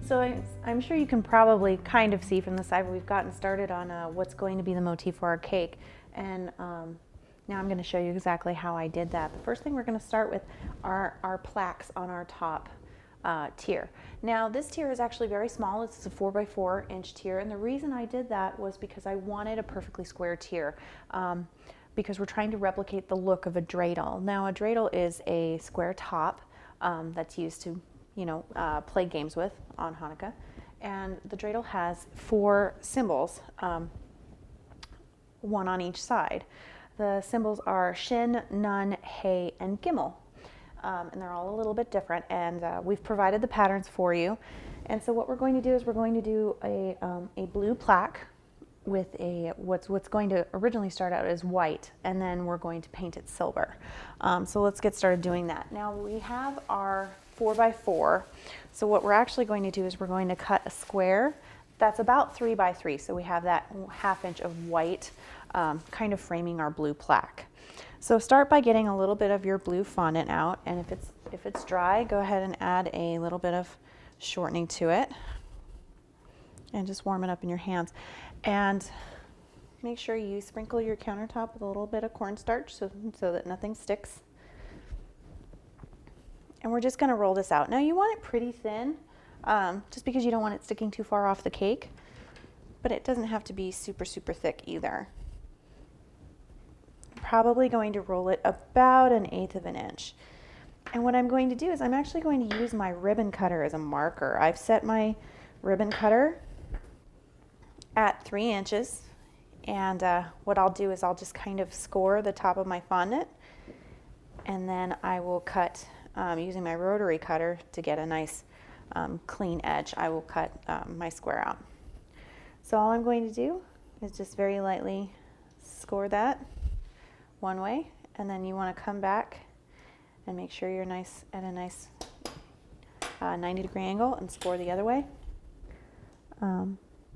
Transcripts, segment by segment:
So I'm sure you can probably kind of see from the side where we've gotten started on what's going to be the motif for our cake. And now I'm going to show you exactly how I did that. The first thing we're going to start with are our plaques on our top tier. Now this tier is actually very small. It's a 4x4 inch tier, and the reason I did that was because I wanted a perfectly square tier, because we're trying to replicate the look of a dreidel. Now a dreidel is a square top that's used to play games with on Hanukkah, and the dreidel has 4 symbols, one on each side. The symbols are Shin, Nun, He, and Gimel. And they're all a little bit different, and we've provided the patterns for you. And so what we're going to do is we're going to do a blue plaque with what's going to originally start out as white, and then we're going to paint it silver. So let's get started doing that. Now we have our 4x4. So what we're actually going to do is we're going to cut a square that's about 3x3. So we have that 1/2 inch of white kind of framing our blue plaque. So start by getting a little bit of your blue fondant out, and if it's dry, go ahead and add a little bit of shortening to it and just warm it up in your hands. And make sure you sprinkle your countertop with a little bit of cornstarch so that nothing sticks. And we're just going to roll this out. Now you want it pretty thin, just because you don't want it sticking too far off the cake, but it doesn't have to be super, super thick either. Probably going to roll it about 1/8 of an inch. And what I'm going to do is I'm actually going to use my ribbon cutter as a marker. I've set my ribbon cutter at 3 inches, and what I'll do is I'll just kind of score the top of my fondant, and then I will cut using my rotary cutter to get a nice clean edge. I will cut my square out. So all I'm going to do is just very lightly score that one way, and then you want to come back and make sure you're nice at a nice 90-degree angle and score the other way,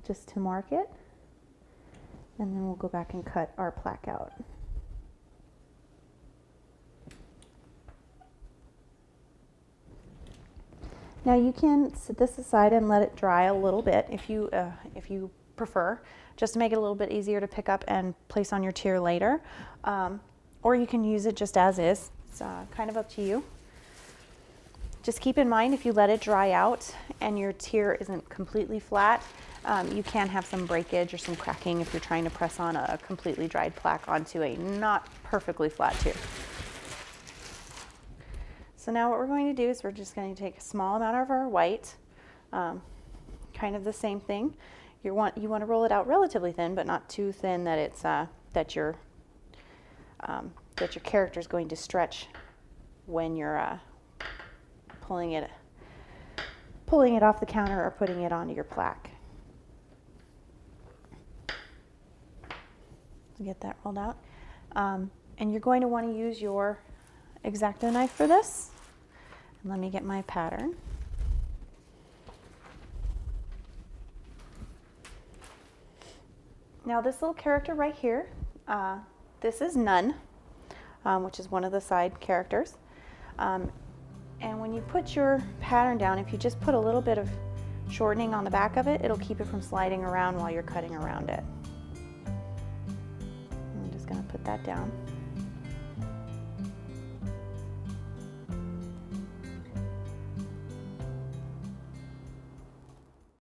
just to mark it, and then we'll go back and cut our plaque out. Now you can set this aside and let it dry a little bit if you prefer, just to make it a little bit easier to pick up and place on your tier later. Or you can use it just as is. It's kind of up to you. Just keep in mind, if you let it dry out and your tier isn't completely flat, you can have some breakage or some cracking if you're trying to press on a completely dried plaque onto a not perfectly flat tier. So now what we're going to do is we're just going to take a small amount of our white, kind of the same thing. You want to roll it out relatively thin, but not too thin that it's that your character is going to stretch when you're pulling it off the counter or putting it onto your plaque. Get that rolled out, and you're going to want to use your X-Acto knife for this. And let me get my pattern. Now this little character right here, this is Nun, which is one of the side characters. And when you put your pattern down, if you just put a little bit of shortening on the back of it, it'll keep it from sliding around while you're cutting around it. I'm just going to put that down.